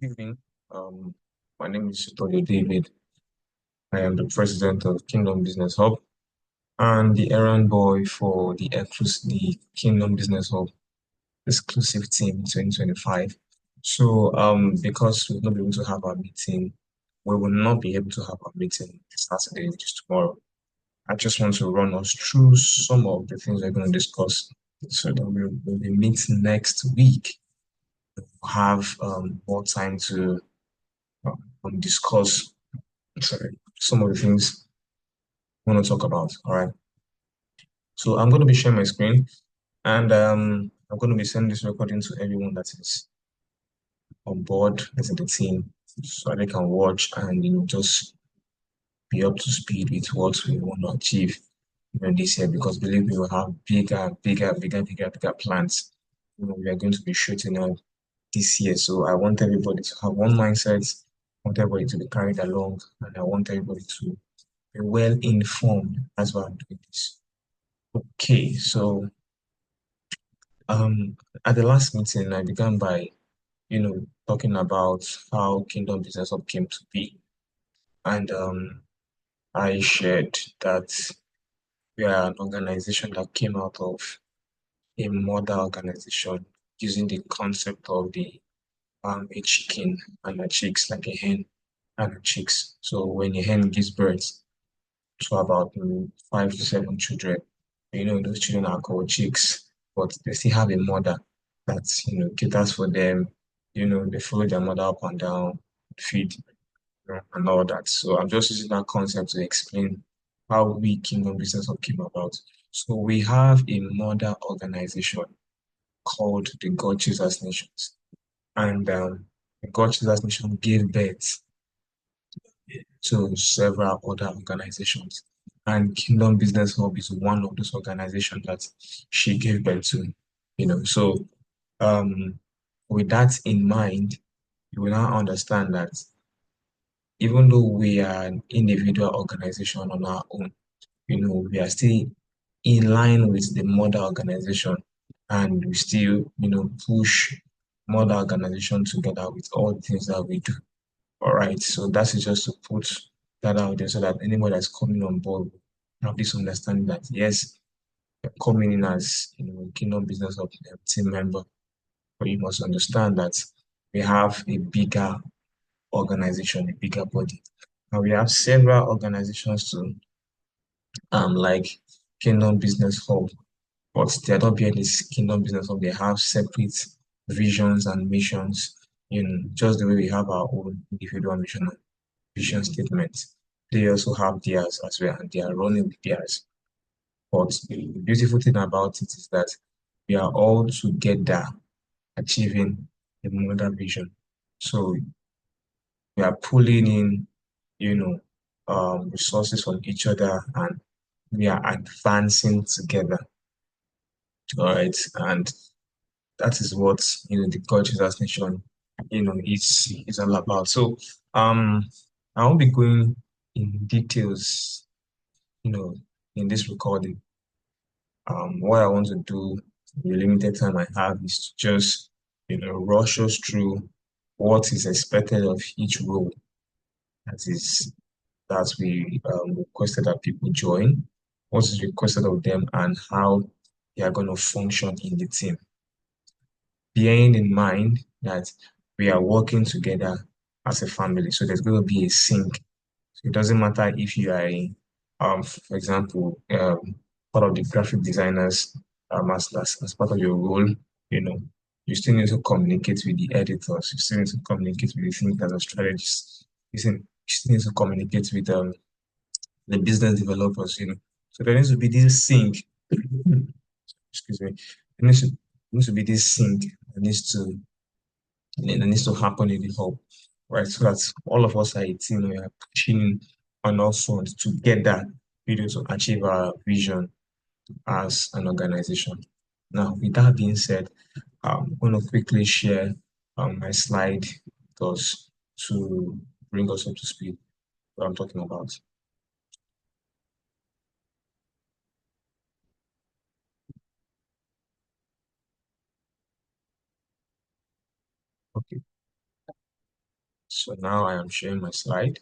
Good evening. Um, my name is Tony David. I am the president of Kingdom Business Hub and the errand boy for the Kingdom Business Hub exclusive team 2025. Because we'll not be able to have our meeting, we will not be able to have our meeting this Saturday, which is tomorrow. I just want to run us through some of the things we're going to discuss so that we'll be meeting next week. We'll have more time to discuss sorry, some of the things I want to talk about. All right. So I'm going to be sharing my screen and I'm going to be sending this recording to everyone that is on board, that's in the team, so they can watch and just be up to speed with what we want to achieve this year. Because believe me, we have bigger plans. We are going to be shooting out this year. So I want everybody to have one mindset. I want everybody to be carried along, and I want everybody to be well informed as well doing this. Okay, so at the last meeting, I began by, talking about how Kingdom Business Hub came to be. And I shared that we are an organization that came out of a mother organization using the concept of the a chicken and a chicks, like a hen and a chicks. So when a hen gives birth to about 5 to 7 children, those children are called chicks, but they still have a mother that, caters for them. They follow their mother up and down, feed, and all that. So I'm just using that concept to explain how we Kingdom Business Hub came about. So we have a mother organization called the God Jesus Nations. And the God Jesus Nation gave birth to several other organizations. And Kingdom Business Hub is one of those organizations that she gave birth to. So um, with that in mind, you will now understand that even though we are an individual organization on our own, we are still in line with the mother organization, and we still, push mother organization together with all the things that we do. All right. So that is just to put that out there so that anybody that's coming on board will have this understanding that yes, you're coming in as a Kingdom Business of team member, but you must understand that we have a bigger organization, a bigger body. And we have several organizations too, like Kingdom Business Hub, but they're not being this Kingdom Business Hub. They have separate visions and missions, just the way we have our own individual mission and vision statement. They also have theirs as well, and they are running with theirs. But the beautiful thing about it is that we are all together achieving the modern vision. So we are pulling in, you know, resources from each other, and we are advancing together. All right. And that is what, the God Jesus Nation, is all about. So I won't be going in details, you know, in this recording. What I want to do in the limited time I have is to just, rush us through what is expected of each role that is that we requested that people join, what is requested of them, and how they are going to function in the team. Bearing in mind that we are working together as a family, so there's going to be a sync. So it doesn't matter if you are, for example, part of the graphic designers as part of your role, you know, you still need to communicate with the editors, you still need to communicate with the thinkers and strategists, you still need to communicate with the business developers, So there needs to be this sync, excuse me, there needs to be this sync that needs to happen in the hub, right? So that all of us are a team, we are pushing on all fronts together, to achieve our vision as an organization. Now, with that being said, I'm going to quickly share my slide with us to bring us up to speed what I'm talking about. Okay. So now I am sharing my slide.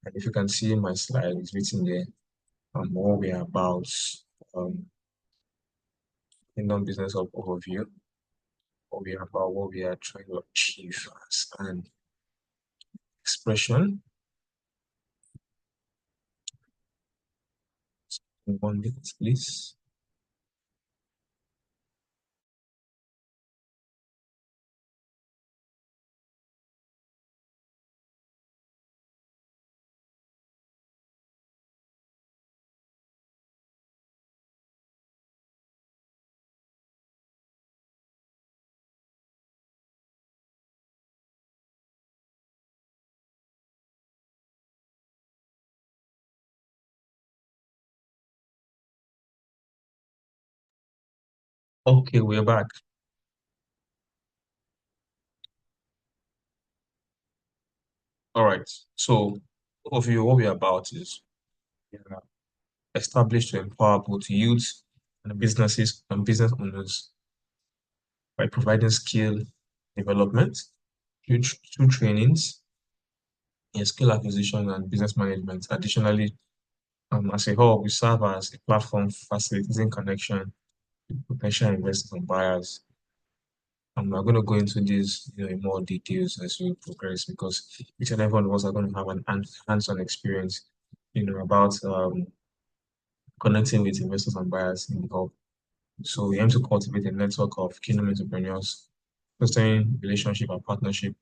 And if you can see my slide, it's written there what we are about, um, Kingdom Business Overview, what we are about, what we are trying to achieve as an expression. In 1 minute, please. Okay, we're back. All right. So, overview, what we're about is established to empower both youth and businesses and business owners by providing skill development through trainings in skill acquisition and business management. Additionally, as a whole, we serve as a platform facilitating connection with potential investors and buyers. And we're going to go into this, in more details as we progress because each and every one of us are going to have an hands-on experience, about connecting with investors and buyers in the hub. So we aim to cultivate a network of kingdom entrepreneurs, fostering relationship and partnership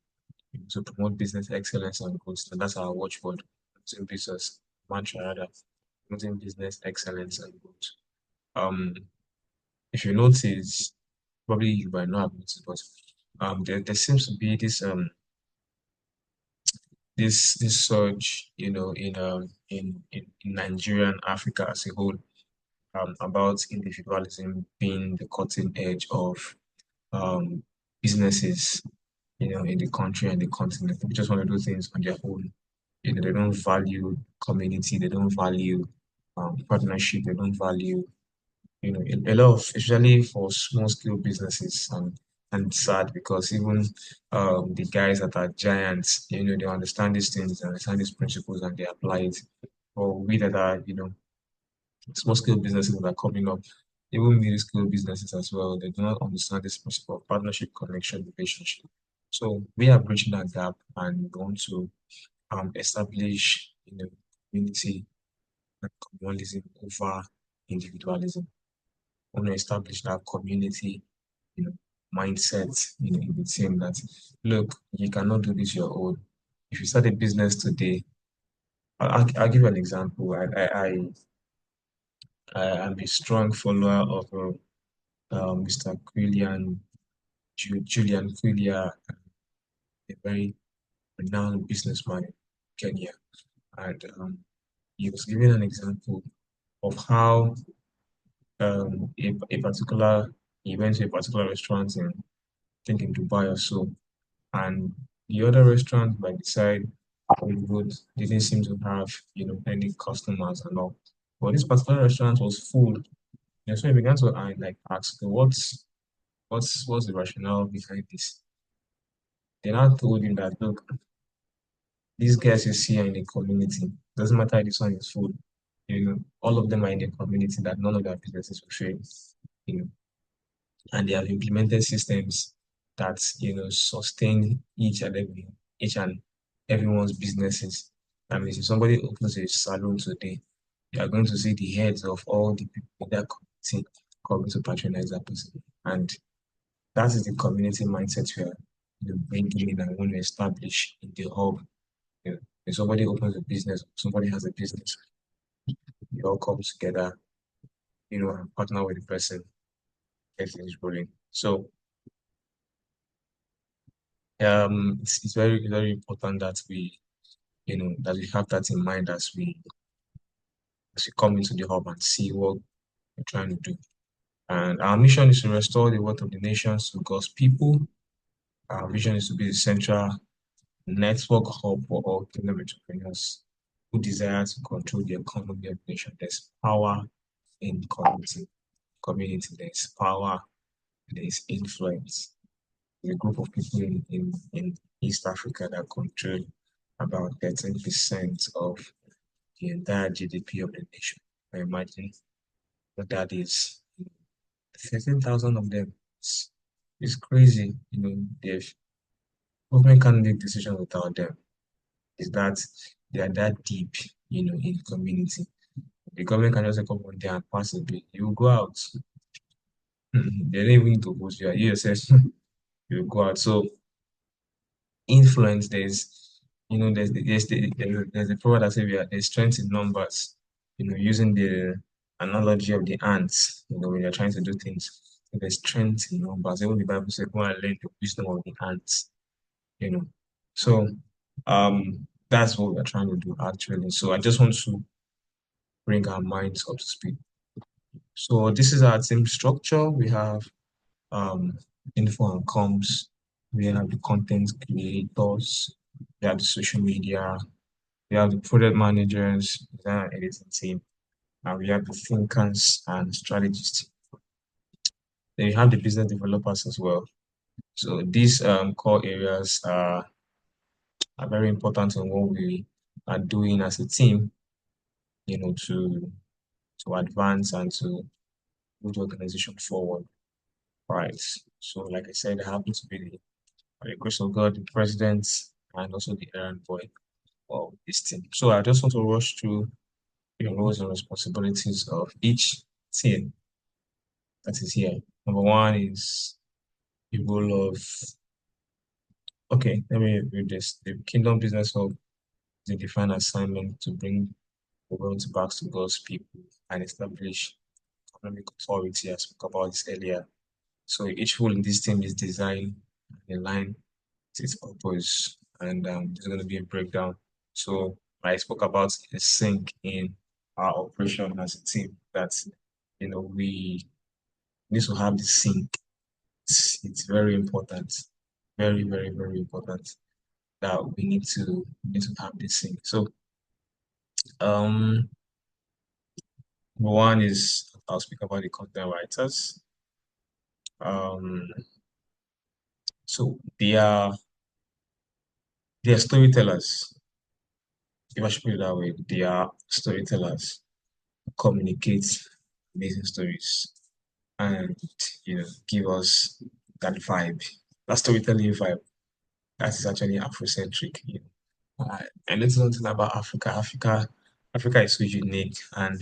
to promote business excellence and growth. And that's our watchword, promoting business mantra rather, promoting business excellence and growth. Um, if you notice, probably you might not have noticed, but there seems to be this surge, in Nigeria and Africa as a whole, about individualism being the cutting edge of um businesses, in the country and the continent. People just want to do things on their own. They don't value community, they don't value partnership, they don't value, a lot of, especially for small scale businesses, and it's sad because even the guys that are giants, they understand these things, they understand these principles and they apply it. Or we that are, small scale businesses that are coming up, even middle scale businesses as well, they do not understand this principle of partnership, connection, relationship. So we are bridging that gap and we want to establish, community and communalism over individualism. We want to establish that community, you know, mindset, in the team that look, you cannot do this your own. If you start a business today, I'll give you an example. I am a strong follower of Mr. Julian Quillian, a very renowned businessman in Kenya. And he was giving an example of how a particular, he went to a particular restaurant in, I think in Dubai or so, and the other restaurant by the side on the road didn't seem to have, any customers and all. But this particular restaurant was full. And so he began to like ask, what's the rationale behind this? Then I told him that look, these guys you see are in a community. Doesn't matter if this one is full. All of them are in a community that none of their businesses will fail. You know, and they have implemented systems that, sustain each and everyone's businesses. I mean, if somebody opens a salon today, you are going to see the heads of all the people in that community coming to patronize that person. And that is the community mindset we are, bringing in and want to establish in the hub. If somebody opens a business, somebody has a business, we all come together, and partner with the person, get things rolling. So it's very, very important that we have that in mind as we come into the hub and see what we're trying to do. And our mission is to restore the wealth of the nations to God's people. Our vision is to be the central network hub for all kingdom entrepreneurs who desire to control the economy of the nation. There's power in community. There's power, there's influence. a group of people in East Africa that control about 13% of the entire GDP of the nation. I imagine what that is. 13,000 of them. It's crazy. The government can't make decisions without them. Is that they are that deep, in the community. The government can just come one day and pass a bill. You will go out. They don't even need to vote you. You yourself, you will go out. So influence, there's a proverb that says there's strength in numbers. Using the analogy of the ants, when you're trying to do things. So there's strength in numbers. Even the Bible says, go and learn the wisdom of the ants, you know. So that's what we're trying to do actually. So I just want to bring our minds up to speed. So this is our team structure. We have um info and comms, we have the content creators, we have the social media, we have the product managers, design and editing team, and we have the thinkers and strategists. Then you have the business developers as well. So these core areas are very important in what we are doing as a team, to advance and to move the organization forward. Right. So like I said, I happen to be by the grace of God, the president and also the errand boy of this team. So I just want to rush through the roles and responsibilities of each team that is here. Number one is the role of, okay, let me read this. The Kingdom Business Hub is a defined assignment to bring the world back to God's people and establish economic authority. I spoke about this earlier. So each role in this team is designed in line with its purpose, and there's going to be a breakdown. So I spoke about a sync in our operation as a team that we need to have the sync. It's very important, very very very important that we need to have this sync. So um, one is I'll speak about the content writers. Um, so they are storytellers. If I should put it that way, they are storytellers, communicate amazing stories, and give us that vibe, that storytelling vibe that is actually Afrocentric. And it's something about Africa. Africa is so unique, and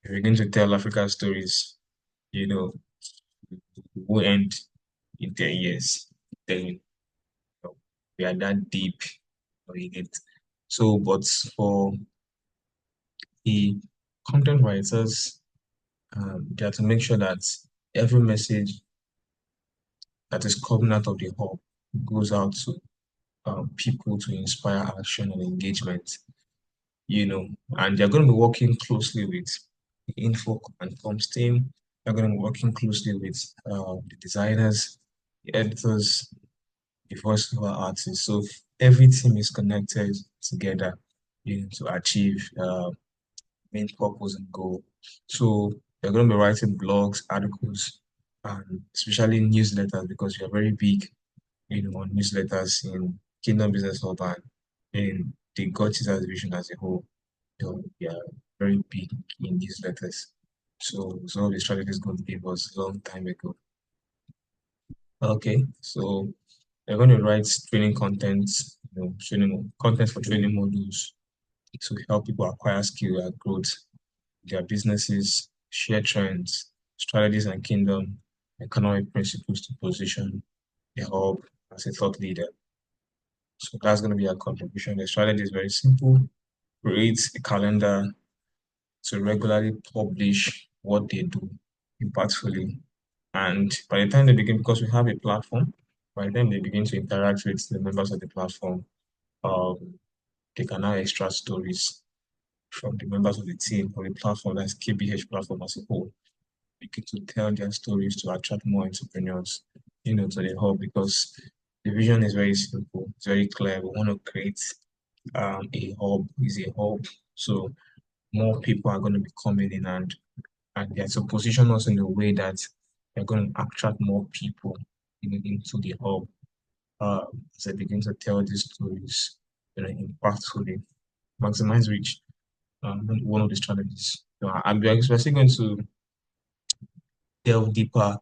if we're going to tell Africa stories, you know, we will end in 10 years. Then we are that deep in it. So, but for the content writers, they have to make sure that every message that is coming out of the hub goes out to people to inspire action and engagement, and they're going to be working closely with the info and comms team. They're going to be working closely with the designers, the editors, the voiceover artists. So every team is connected together, to achieve main purpose and goal. So they're going to be writing blogs, articles, and especially newsletters because we are very big, on newsletters in Kingdom Business Hub and in the God Jesus division as a whole. We are very big in newsletters. So some of the strategies God gave us a long time ago. Okay, so they're going to write training content, training content for training modules to help people acquire skill and growth their businesses, share trends, strategies, and kingdom economic principles to position the hub as a thought leader. So that's going to be our contribution. The strategy is very simple. Create a calendar to regularly publish what they do impactfully. And by the time they begin, because we have a platform, by the time they begin to interact with the members of the platform, um, they can now extract stories from the members of the team or the platform, that's KBH platform as a whole, begin to tell their stories to attract more entrepreneurs, to the hub because the vision is very simple, it's very clear. We want to create a hub, is a hub. So more people are going to be coming in and they have to position us in a way that they're going to attract more people into the hub. uh, as I begin to tell these stories, impactfully, maximize reach. One of the strategies. So we're actually going to delve deeper,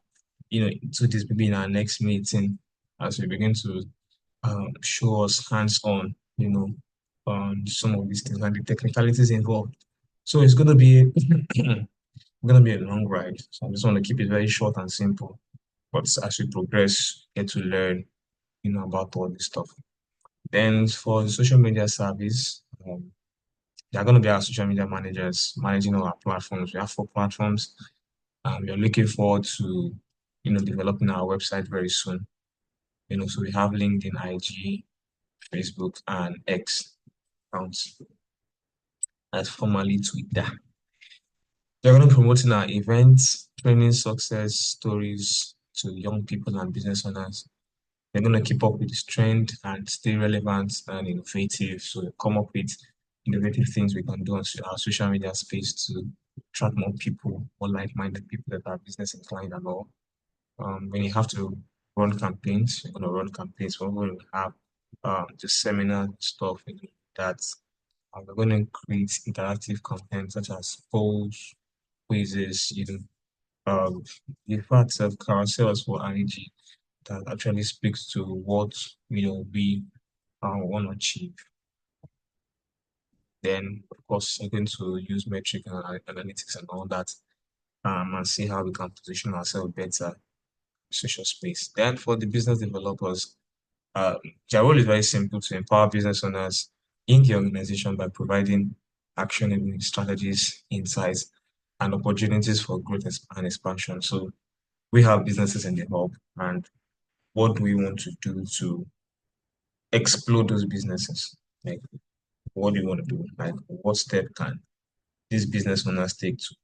into this maybe in our next meeting as we begin to show us hands-on, on some of these things and the technicalities involved. So it's going to be going to be a long ride. So I just want to keep it very short and simple. But as we progress, get to learn, about all this stuff. Then for the social media service, they're going to be our social media managers managing all our platforms. We have 4 platforms. We're looking forward to, developing our website very soon. So we have LinkedIn, IG, Facebook, and X accounts. That's formerly Twitter. They're going to be promoting our events, training success stories to young people and business owners. They're going to keep up with this trend and stay relevant and innovative. So they come up with innovative things we can do on our social media space to attract more people, more like-minded people that are business inclined and all. When you have to run campaigns, you're going to run campaigns. We're going to have the seminar stuff that we're going to create interactive content such as polls, quizzes, um, in fact, carousels for energy that actually speaks to what we want to achieve. Then, of course, I'm going to use metric and analytics and all that, and see how we can position ourselves better in social space. Then, for the business developers, uh, their role is very simple: to empower business owners in the organization by providing actionable strategies, insights, and opportunities for growth and expansion. So we have businesses in the hub, and what do we want to do to explode those businesses? Like, what do you want to do? Like, what step can these business owners take to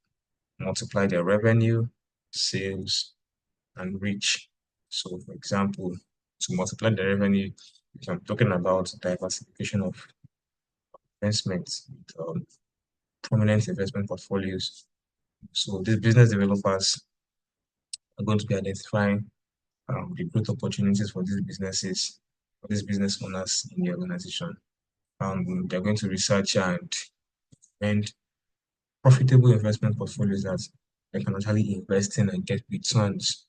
multiply their revenue, sales, and reach? So, for example, to multiply the revenue, if I'm talking about diversification of investments, prominent investment portfolios. So, these business developers are going to be identifying the growth opportunities for these businesses, for these business owners in the organization. They're going to research and profitable investment portfolios that they can actually invest in and get returns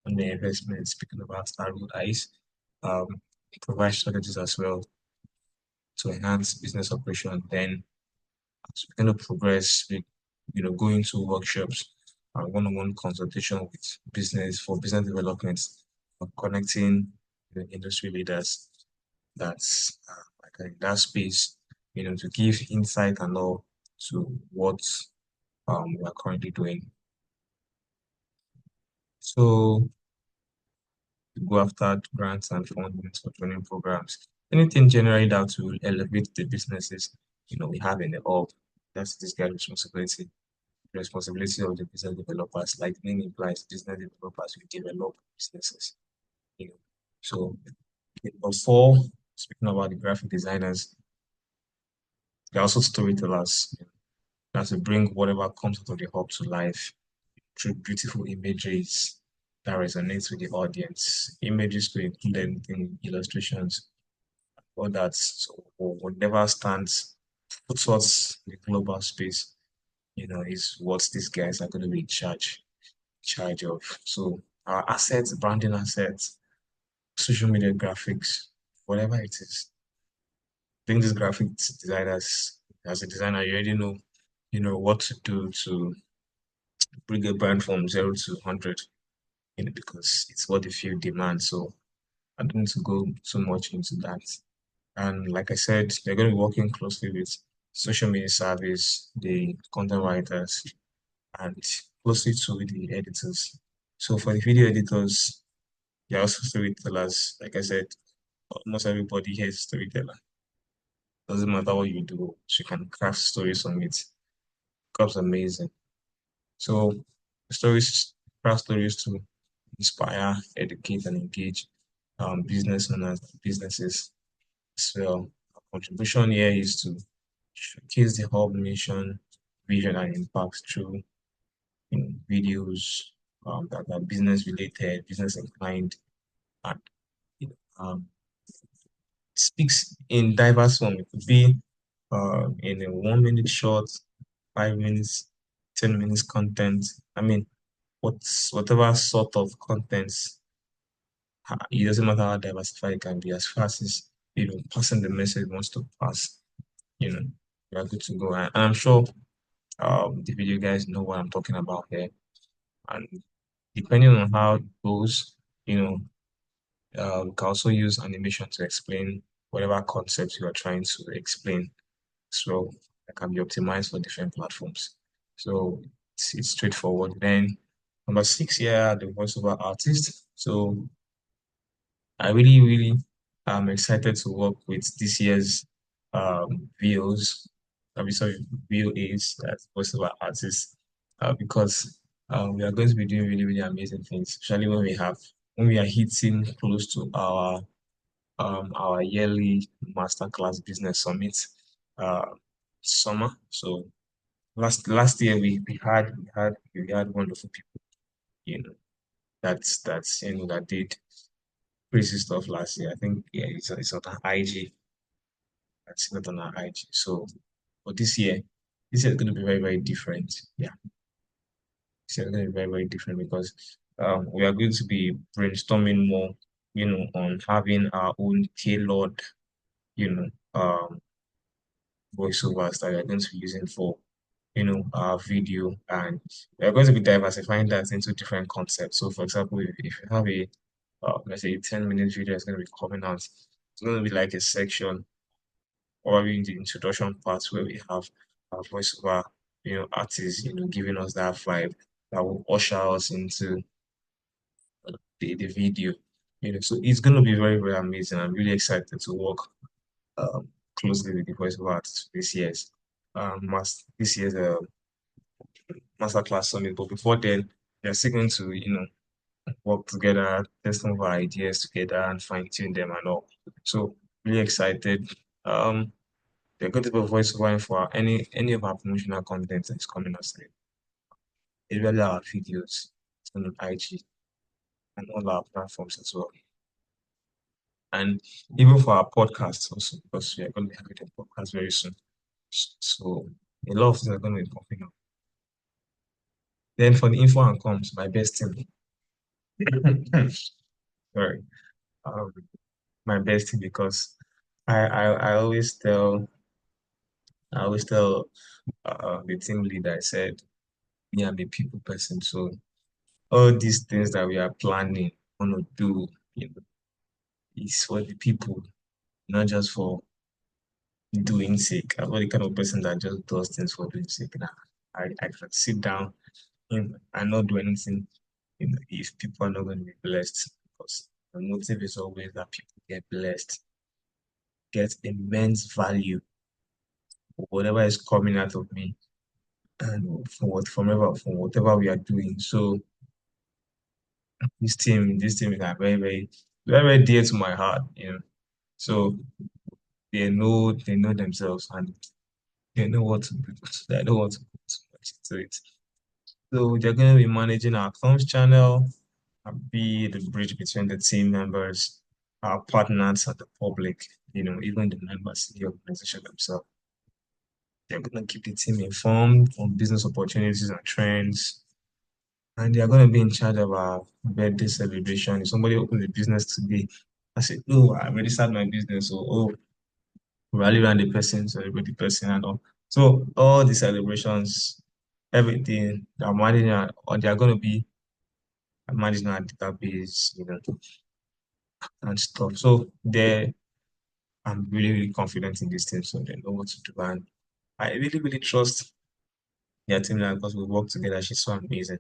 on their investments. Speaking about ROIs, um, provide strategies as well to enhance business operation. Then, as we kind of progress with, going to workshops and one-on-one consultation with business development, connecting the industry leaders that's like in that space, to give insight and all to what we are currently doing. So we go after grants and funding for training programs. Anything generally that will elevate the businesses, we have in the hub. That's this guy's responsibility. Responsibility of the business developers, like the name implies, business developers will develop businesses. You know. So before speaking about the graphic designers, they're also storytellers. That to bring whatever comes out of the hub to life through beautiful images that resonates with the audience. Images to include anything, illustrations, all that. So whatever stands, puts us in the global space, is what these guys are going to be in charge of. So our assets, branding assets, social media graphics, whatever it is. I think these graphic designers, as a designer, you already know, what to do to bring a brand from 0 to 100, because it's what the field demands. So I don't need to go too much into that. And like I said, they're going to be working closely with social media service, the content writers, and closely to the editors. So for the video editors, they're also storytellers. Like I said, almost everybody here is a storyteller. Doesn't matter what you do, you can craft stories on it. Becomes amazing. So stories, craft stories to inspire, educate, and engage business owners, businesses as well. Our contribution here is to showcase the hub mission, vision, and impact through videos that are business related, business inclined, and um, speaks in diverse form. It could be in a 1 minute short, 5 minutes, 10 minutes content. I mean, whatever sort of content, it doesn't matter how diversified it can be, as fast as passing the message it wants to pass, you know, we are good to go. And I'm sure the video guys know what I'm talking about here. And depending on how it goes, you know, we can also use animation to explain whatever concepts you are trying to explain. So that can be optimized for different platforms. So it's straightforward. Then number six here, the voiceover artist. So I really am excited to work with this year's VOs, sorry, VOAs, that's voiceover artists, because we are going to be doing really amazing things, especially when we are hitting close to our yearly masterclass business summit uh summer. So last year we had wonderful people, that did crazy stuff last year. I think yeah, it's on our IG. That's not on our IG. So for this year is going to be very different. Yeah, this year is going to be very different because we are going to be brainstorming more, on having our own tailored, you know, voiceovers that we are going to be using for our video, and we are going to be diversifying that into different concepts. So for example, if you have let's say a 10-minute video is going to be coming out, it's going to be like a section or in the introduction part where we have our voiceover, artists, giving us that vibe that will usher us into the video. So it's going to be very amazing. I'm really excited to work um, closely with the voiceover artists this year's masterclass summit. But before then, they're still going to, work together, test some of our ideas together and fine tune them and all. So really excited. They're going to be voiceover for any of our promotional content that's coming out today. Especially our videos on IG and all our platforms as well. And even for our podcasts also, because we are going to be having a podcast very soon. So a lot of things are going to be popping up. Then for the info and comms, my best team. Sorry. Um, my best team because I always tell the team leader, I said, me, I'm a people person. So all these things that we are planning want to do, is for the people, not just for doing sake. I'm not the kind of person that just does things for doing sake. Nah, I can sit down and not do anything, if people are not going to be blessed. Because the motive is always that people get blessed, get immense value for whatever is coming out of me and from whatever we are doing. So this team is like very dear to my heart. So they know themselves and they know what to do. They know what to put too much into it. So they're going to be managing our comms channel, be the bridge between the team members, our partners, and the public. Even the members in the organization themselves. They're going to keep the team informed on business opportunities and trends, and they are going to be in charge of our birthday celebration. If somebody opens a business today, I say, "Oh, I already started my business," or "Oh, rally around the person, celebrate the person," and all. So all the celebrations, everything, or they are going to be managing our database, and stuff. So I'm really confident in this team, so they know what to do, and I really trust their team now because we work together. She's so amazing.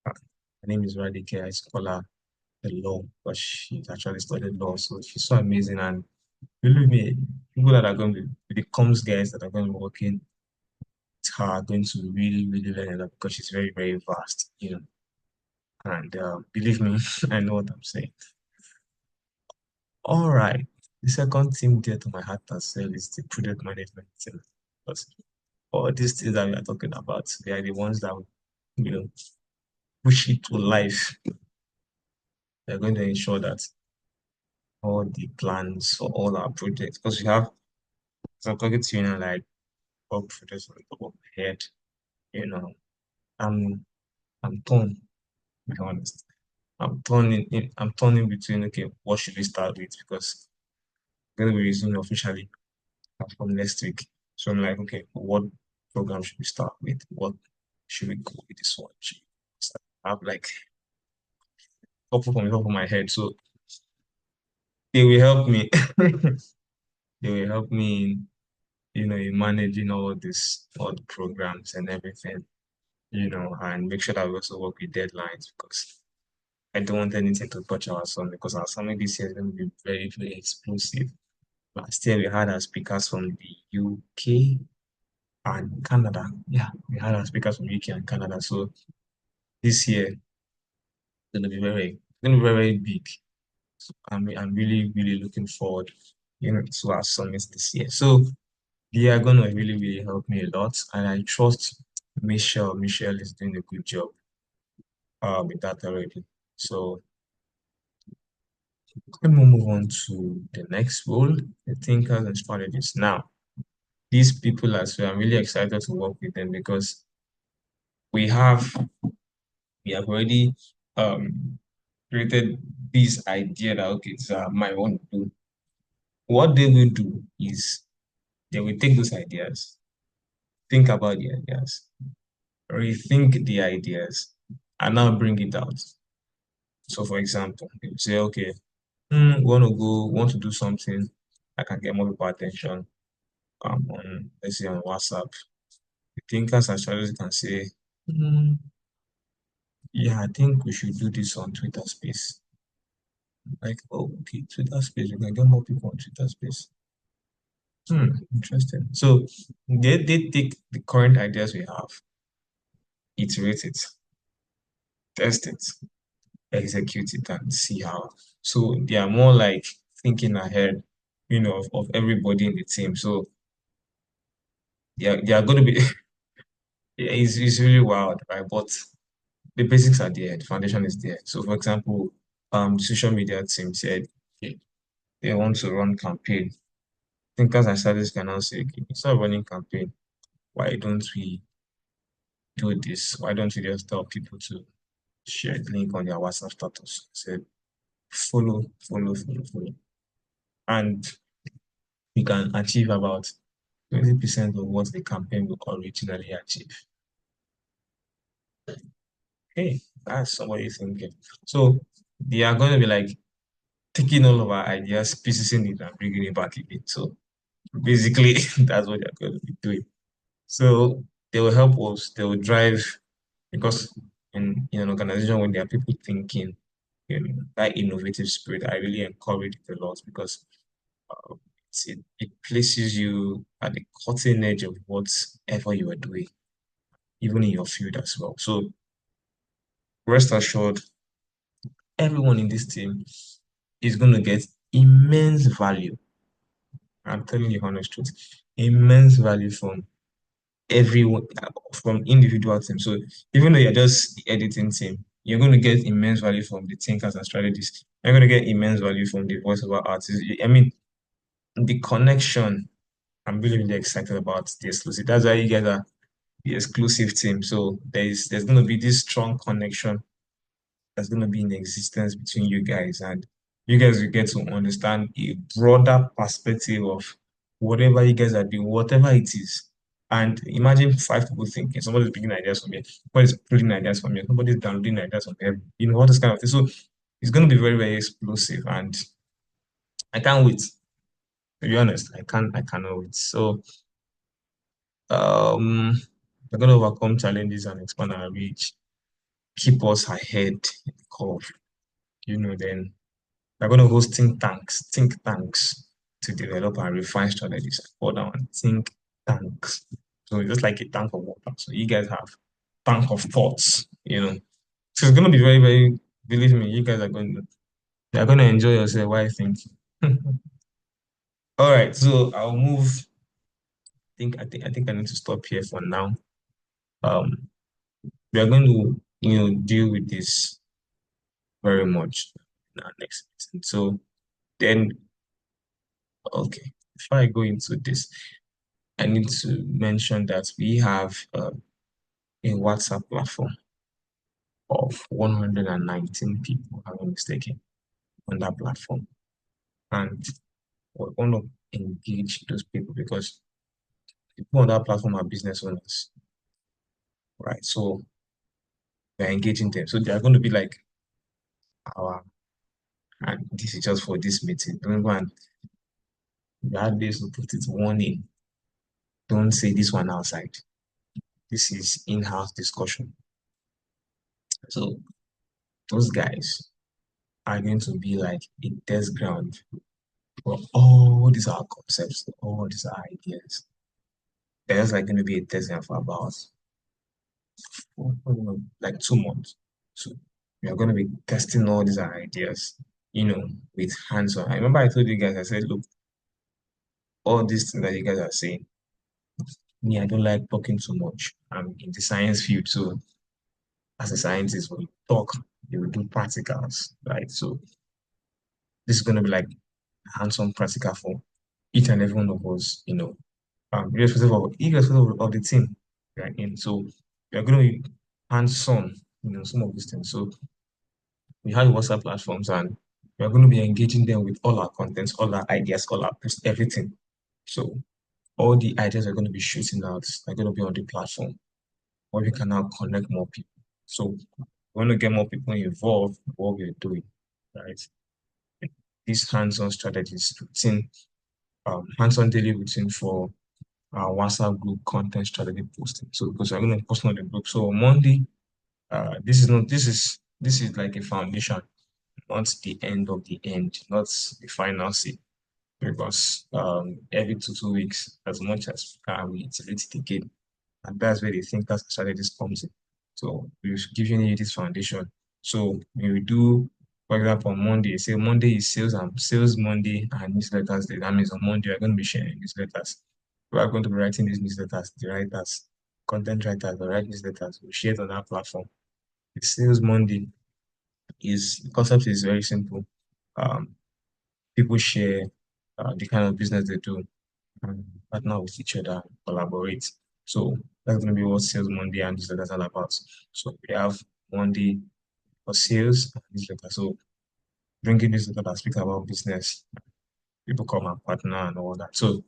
Her name is Radike. I used to call her the law, but she actually studied law, so she's so amazing. And believe me, people that are going to be the comms guys that are going to be working with her are going to really learn a lot because she's very vast. And believe me, I know what I'm saying. All right. The second team dear to my heart as well is the project management team. Because all these things that we are talking about, they are the ones that will, you know, push it to life. They're going to ensure that all the plans for all our projects because we have some targets, like all projects on top of my head. You know, I'm I'm torn, to be honest. I'm torn in between, okay, what should we start with? Because we're gonna be resuming officially from next week. So I'm like, okay, what program should we start with? What should we go with this one? Should we start? I have like a couple from the top of my head. So they will help me. They will help me in managing all the programs and everything, and make sure that we also work with deadlines because I don't want anything to touch our summit because our summit this year is going to be very, very explosive. Last year we had our speakers from the UK and Canada. Yeah, we had our speakers from UK and Canada. So this year it's going to be very, very big. So I'm really, really looking forward, to our summit this year. So they are going to really, really help me a lot. And I trust Michelle. Michelle is doing a good job with that already. So let me move on to the next role, the thinkers and strategists. Now, these people as well, I'm really excited to work with them because we have we have already created this idea that okay, it's my own to do. What they will do is they will take those ideas, think about the ideas, rethink the ideas, and now bring it out. So, for example, if you say, okay, want to do something that can get more people attention on, let's say, on WhatsApp. The thinkers and strategists can say, "Hmm, yeah, I think we should do this on Twitter Space." Like, oh, okay, Twitter Space, we can get more people on Twitter Space. Interesting. So they take the current ideas we have, iterate it, test it, execute it, and see how. So they are more like thinking ahead, of everybody in the team. So they are going to be, it's really wild, right? But the basics are there, the foundation is there. So, for example, social media team said okay, they want to run campaign. Thinkers and strategists can now say, okay, instead of running campaign, why don't we do this? Why don't we just tell people to share the link on their WhatsApp status? Say, follow, follow, follow, follow. And we can achieve about 20% of what the campaign will originally achieve. Hey, that's somebody thinking. So they are going to be like taking all of our ideas, piecing it, and bringing it back again. So basically, that's what they're going to be doing. So they will help us. They will drive because in an organization when there are people thinking, that innovative spirit, I really encourage it a lot because uh, it places you at the cutting edge of whatever you are doing, even in your field as well. So rest assured, everyone in this team is going to get immense value. I'm telling you honest truth, immense value from everyone, from individual teams. So even though you're just the editing team, you're going to get immense value from the thinkers and strategists. You're going to get immense value from the voiceover artists. I mean, the connection. I'm really, really excited about the exclusive. That's why you guys are the exclusive team. So there's going to be this strong connection that's going to be in existence between you guys, and you guys will get to understand a broader perspective of whatever you guys are doing, whatever it is. And imagine five people thinking, somebody's picking ideas from here, somebody's pulling ideas from here, somebody's downloading ideas from here, all this kind of thing. So it's going to be very, very explosive, and I can't wait. To be honest, I cannot wait. So we're going to overcome challenges and expand our reach, keep us ahead in the curve. Then we're going to host think tanks to develop and refine strategies. For that one, think tanks. So it's just like a tank of water. So you guys have tank of thoughts. So it's going to be very, very, believe me, you guys they're going to enjoy yourself while thinking. All right, so I'll move. I think I need to stop here for now. Um, we are going to, deal with this very much in our next meeting. So Then, okay, before I go into this, I need to mention that we have a WhatsApp platform of 119 people, if I'm not mistaken, on that platform. And we want to engage those people because people on that platform are business owners, right? So we're engaging them. So they're going to be like our, and this is just for this meeting. Don't go and you have this to put it warning. Don't say this one outside. This is in-house discussion. So those guys are going to be like a test ground for all these our concepts, all these our ideas. There's like going to be a test ground for about like 2 months. So we are going to be testing all these ideas, with hands-on. I remember I told you guys, I said, look, all these things that you guys are saying, me, I don't like talking too much. I'm in the science field, so as a scientist, when you talk, you will do practicals, right? So this is going to be like hands-on practical for each and every one of us, irrespective of the team, right? And so we are going to be hands-on, some of these things. So we have WhatsApp platforms and we are going to be engaging them with all our contents, all our ideas, all our posts, everything. So all the ideas are going to be shooting out, are going to be on the platform where we can now connect more people. So we want to get more people involved in what we're doing, right? These hands-on strategies routine, hands-on daily routine for our WhatsApp group content strategy posting. So because we're going to post on the group. So on Monday, this is like a foundation, not the end of the end, not the final say. Because every 2 weeks, as much as we iterate it again, and that's where the thinkers strategies comes in. So we're giving you this foundation. So when we do, for example, on Monday, say Monday is sales Monday and newsletters day. That means on Monday we're going to be sharing newsletters. We are going to be writing these newsletters, the writers, content writers, the write newsletters. We share it on our platform. The sales Monday is the concept is very simple. Um, People share the kind of business they do and partner with each other, collaborate. So that's going to be what Sales Monday and newsletters are all about. So we have Monday for sales and newsletter. So bringing newsletter that speak about business, people come and partner and all that. So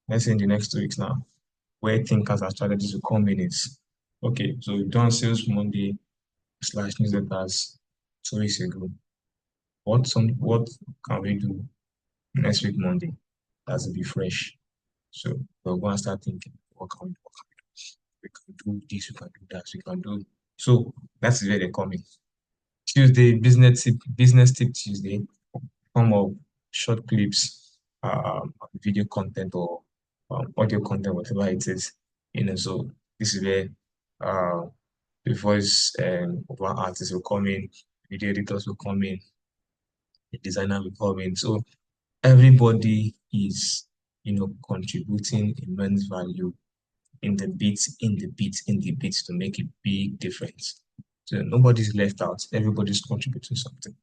let's say in the next 2 weeks now, where thinkers and strategies will come in is okay. So we've done Sales Monday slash newsletters 2 weeks ago. What can we do next week Monday? That's to be fresh. So we're going to start thinking, we can do this, we can do that, we can do. So that's where they're coming. Tuesday, business tip Tuesday, form of short clips, video content or audio content, whatever it is. So this is where uh, the voice of our artists will come in, video editors will come in, the designer will come in. So everybody is, contributing immense value in the bits to make a big difference. So nobody's left out. Everybody's contributing something.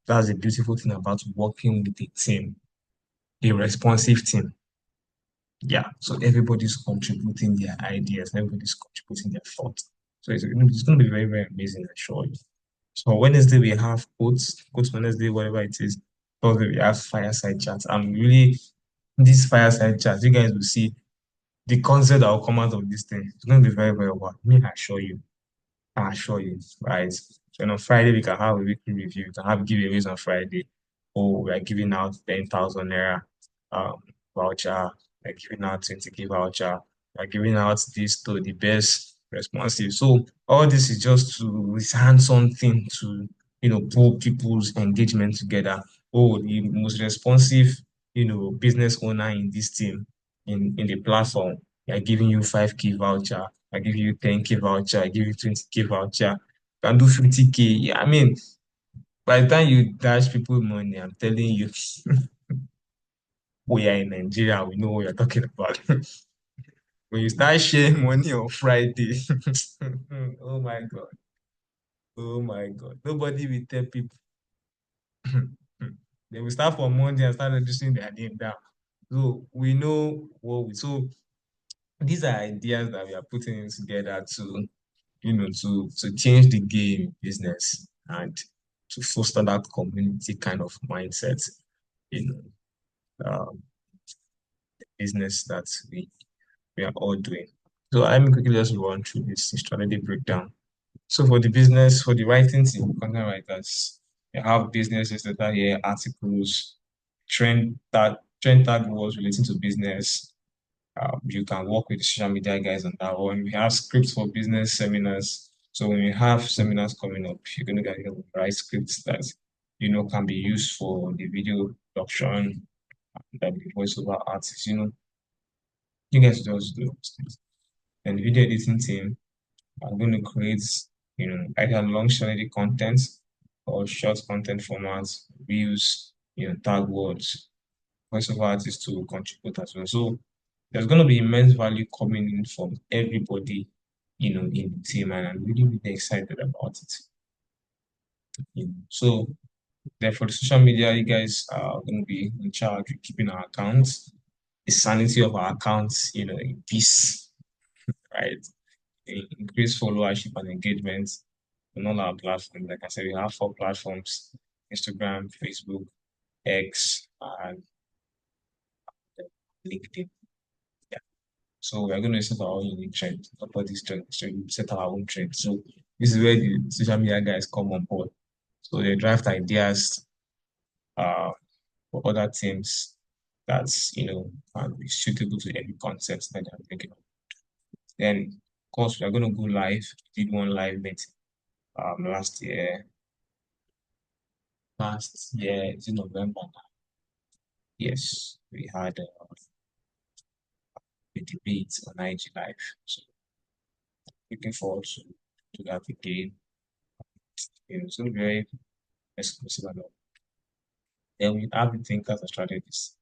That's the beautiful thing about working with a team, a responsive team. Yeah. So everybody's contributing their ideas, everybody's contributing their thoughts. So it's going to be very, very amazing, I assure you. So Wednesday we have quotes Wednesday, whatever it is. Thursday we have fireside chats. I'm really these fireside chats, you guys will see the concept that will come out of this thing. It's going to be very, very well. Me, I assure you, right? So on Friday, we can have a weekly review. We can have giveaways on Friday. Oh, we are giving out 10,000 naira um, voucher. We're giving out 20K voucher. We're giving out this to the best responsive. So all this is just to this hands-on thing to, pull people's engagement together. Oh, the most responsive, business owner in this team, in the platform, they are giving you 5K voucher. I give you 10K voucher, I give you 20K voucher, can do 50K. Yeah, I mean, by the time you dash people money, I'm telling you, we are in Nigeria, we know what you're talking about. When you start sharing money on Friday, oh my God, oh my God, nobody will tell people. They will start from Monday and start reducing their name down. So we know so these are ideas that we are putting in together to, to change the game business and to foster that community kind of mindset, you know, business that we are all doing. So let me quickly just run through this strategy breakdown. So for the business, for the writing team, content writers, you have businesses that are here, articles, trend tag words relating to business. You can work with the social media guys on that one. We have scripts for business seminars. So when you have seminars coming up, you're going to get to write scripts that can be used for the video production, that the voiceover artists. You guys just do those things. And the video editing team are going to create, either long strategy content or short content formats, reels, tag words, voiceover artists to contribute as well. So there's going to be immense value coming in from everybody, in the team, and I'm really, really excited about it. So then for the social media, you guys are going to be in charge of keeping our accounts, the sanity of our accounts, in peace, right? Increase followership and engagement on all our platforms. Like I said, we have 4 platforms: Instagram, Facebook, X, and LinkedIn. Yeah. So we're going to set our own unique trend. Nobody's trend. So we set our own trend. So this is where the social media guys come on board. So they draft ideas for other teams that's can be suitable to every concept that they're thinking of. Then of course we're going to go live. We did one live meeting last year. It's in November now. Yes, we had a debate on IG Live. So looking forward to that again. It's going to be very exclusive and all. Then we have the thinkers and strategists.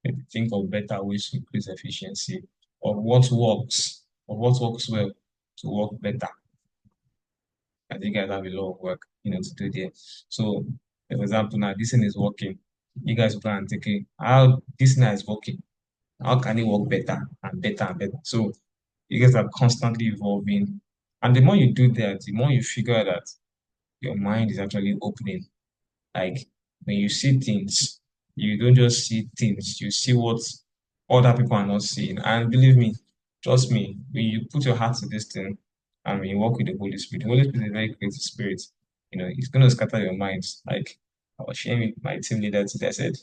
They think of better ways to increase efficiency of what works well to work better. I think I have a lot of work, to do there. So, for example, now this thing is working. You guys will go and take it. How this thing is working? How can it work better and better and better? So, you guys are constantly evolving. And the more you do that, the more you figure out that your mind is actually opening. Like when you see things, you don't just see things, you see what other people are not seeing. And believe me, trust me, when you put your heart to this thing and when you work with the Holy Spirit is a very creative spirit. It's going to scatter your mind. Like I was sharing with my team leader today, I said,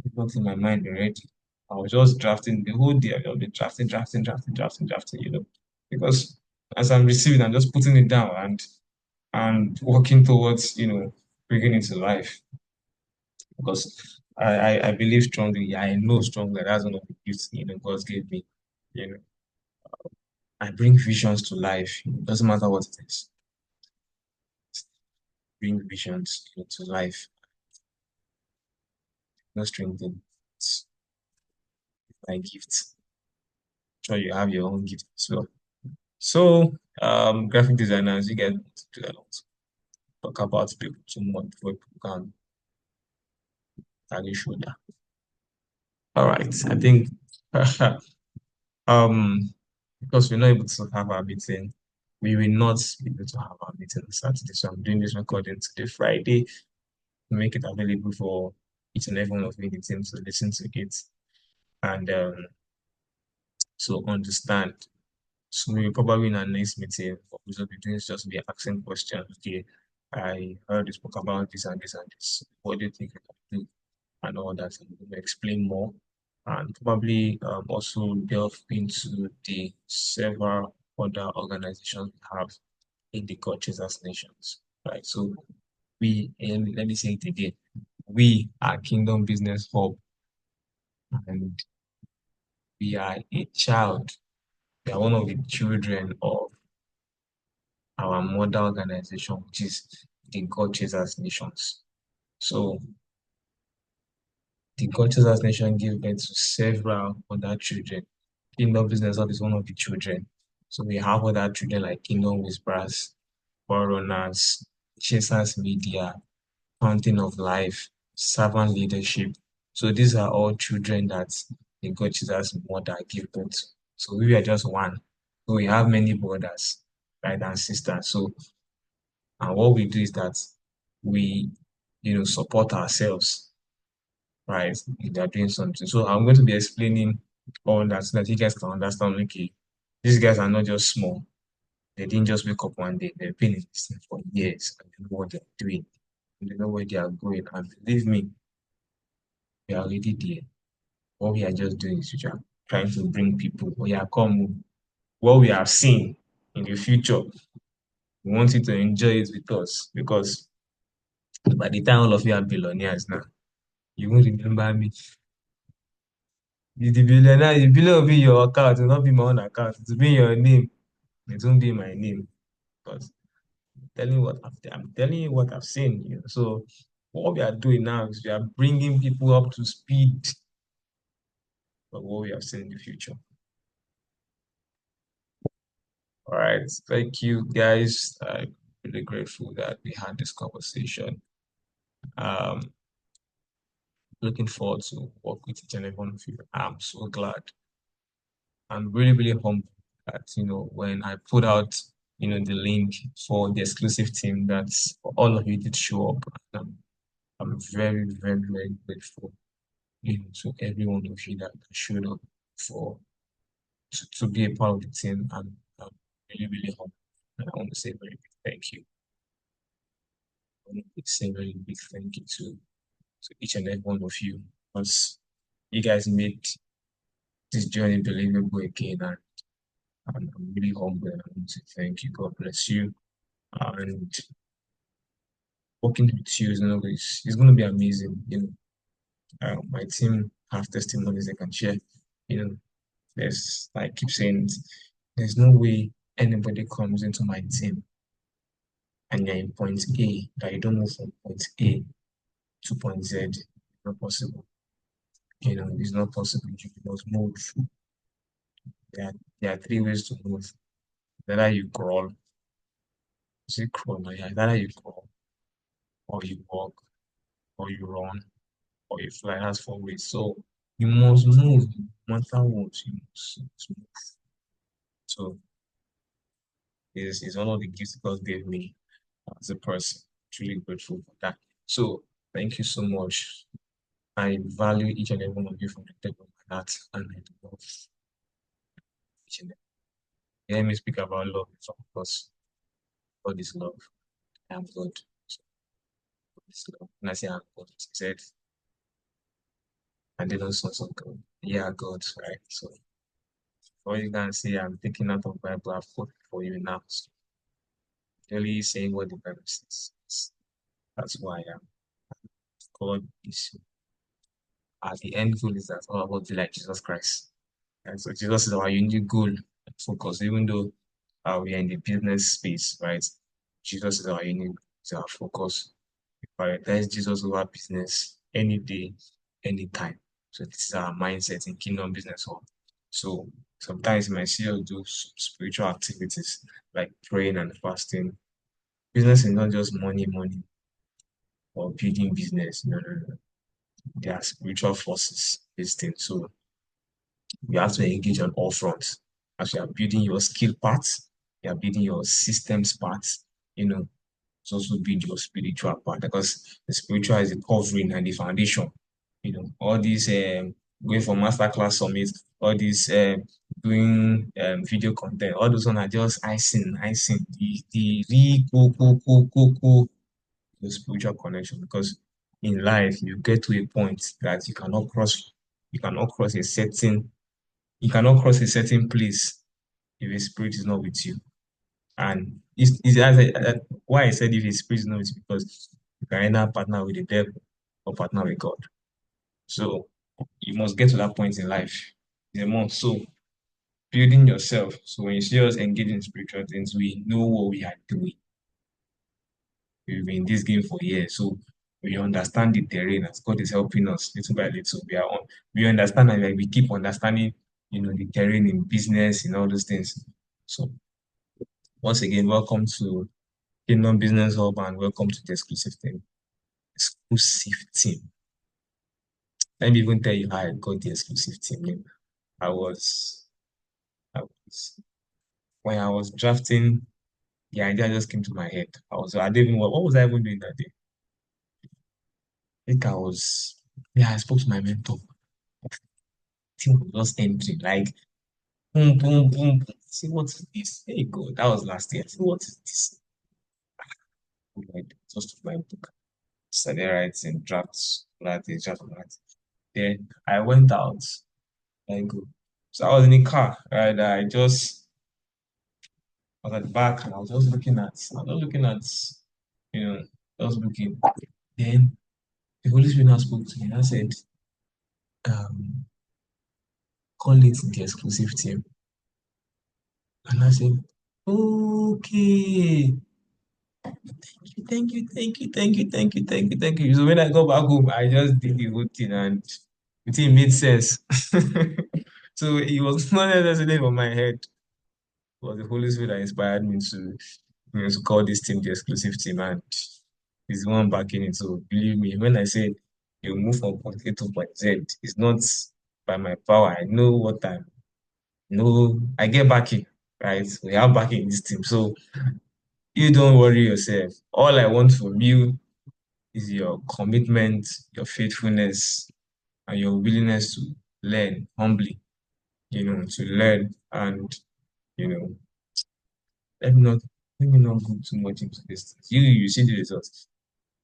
it's not in my mind already. I was just drafting the whole day. I've been drafting, because as I'm receiving, I'm just putting it down and working towards, bringing it to life. Because I believe strongly, I know strongly that's one of the gifts, God gave me. You know, I bring visions to life. It doesn't matter what it is. Bring visions, to life. No strange thing. It's my gift. Sure, you have your own gift as well. So, graphic designers, you get to do a lot. Talk about people too much before people can tag your shoulder. All right, I think um because we're not able to have our meeting, we will not be able to have our meeting on Saturday. So I'm doing this recording today, Friday, to make it available for each and every one of you in the team to listen to it and so understand. So maybe probably in our next meeting, what we'll be doing is just be asking questions. Okay, I heard you spoke about this and this and this. What do you think I can do? And all that. And we'll explain more and probably also delve into the several other organizations we have in the God Chasers Nations. Right. So let me say it again. We are Kingdom Business Hub and we are a child. We are one of the children of our mother organization, which is the God Chasers Nations. So the God Chasers Nation gave birth to several other children. Kingdom Business Hub is one of the children. So we have other children like Kingdom Whispers, Forerunners, Chasers Media, Fountain of Life, servant leadership. So these are all children that the God Jesus mother gave birth to. So we are just one. So we have many brothers, right, and sisters. So and what we do is that we, support ourselves, right? If they are doing something. So I'm going to be explaining all that so that you guys can understand. Okay, these guys are not just small. They didn't just wake up one day. They've been in this thing for years and they know what they're doing. And they know where they are going. And believe me, we are already there. What we are just doing is we are trying to bring people. We are come. What we have seen in the future, we want you to enjoy it with us because by the time all of you are billionaires now, you won't remember me. The billionaire, the billion will be your account, it will not be my own account. It will be your name. It won't be my name. Because I'm telling you what I've seen. So what we are doing now is we are bringing people up to speed of what we have seen in the future. All right. Thank you guys. I'm really grateful that we had this conversation. Um, looking forward to work with each and every one of you. I'm so glad. I'm really, really humbled that, when I put out, the link for the exclusive team that all of you did show up. I'm very, very, very grateful, to every one of you that showed up for to be a part of the team. And I'm really, really humbled. And I want to say a very big thank you. I want to say a very big thank you to each and every one of you because you guys made this journey believable again. And I'm really humble and I want to thank you. God bless you. And working with you is going to be amazing. My team have testimonies they can share. You know, I keep saying, there's no way anybody comes into my team and you're in point A that you don't move from point A to point Z. It's not possible. It's not possible. You must move. There are, there are three ways to move. Whether you crawl, is it crawl? No, yeah, either you crawl, or you walk, or you run, or you fly. That's four ways. So you must move. No matter what, you must move. So it's one of the gifts God gave me as a person. Truly grateful for that. So thank you so much. I value each and every one of you from the depth of my heart, and I love each and every. You hear me speak about love, because God is love. I am God. So God is love. When I say I'm God, he said, and they don't sons of God. Yeah, God, right? So all you can say, I'm taking out of Bible, I've quoted for you now. So really saying what the Bible says. That's why I am. God is at the end goal is that all about be like Jesus Christ. And so Jesus is our unique goal and focus, even though we are in the business space, right? Jesus is our unique, is our focus. We prioritize Jesus over business any day, anytime. So this is our mindset in Kingdom Business Hub. So sometimes you might see us do spiritual activities like praying and fasting. Business is not just money or building business. No, no, no. There are spiritual forces listed. So you have to engage on all fronts. As you are building your skill parts, you are building your systems parts, it's also build your spiritual part because the spiritual is the covering and the foundation. All these going for masterclass summit, all these doing video content, all those ones are just icing. The real cool the spiritual connection because in life you get to a point that you cannot cross a certain place if a spirit is not with you. And why I said if a spirit is not with you, because you can either partner with the devil or partner with God. So you must get to that point in life. It's a month. So building yourself. So when you see us engaging in spiritual things, we know what we are doing. We've been in this game for years. So we understand the terrain as God is helping us little by little. We understand and like we keep understanding, the terrain in business and all those things. So once again, welcome to Kingdom Business Hub and welcome to the exclusive team. exclusive team. Let me even tell you how I got the exclusive team name. I was, I was, when I was drafting, the idea just came to my head. I didn't even, what was I even doing that day? I think yeah, I spoke to my mentor. Team was just entering, like, boom, boom, boom, boom. See, what is this? There you go. That was last year. See, what is this? Like, just took my book, started writing drafts, that. Then I went out. I go. So I was in the car, right? I was at the back and I was just looking at, you know, just looking. Then the Holy Spirit now spoke to me and I said, um, call it the exclusive team. And I said, okay. Thank you, thank you, thank you, thank you, thank you, thank you. So when I got back home, I just did the whole thing and the thing made sense. So it was not necessarily on my head. It was the Holy Spirit that inspired me to call this team the exclusive team, and he's the one backing it. So believe me, when I say you move from point A to point Z, it's not by my power. I know what I know. I get backing, right? We have backing in this team. So you don't worry yourself. All I want from you is your commitment, your faithfulness, and your willingness to learn humbly, to learn and, you know, let me not let me not go too much into this. You see the results.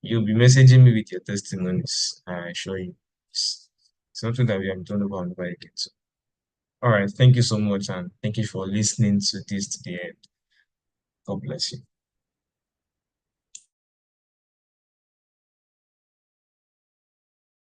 You'll be messaging me with your testimonies. I assure you. It's something that we have done over and over again. So, all right. Thank you so much, and thank you for listening to this to the end. God bless you.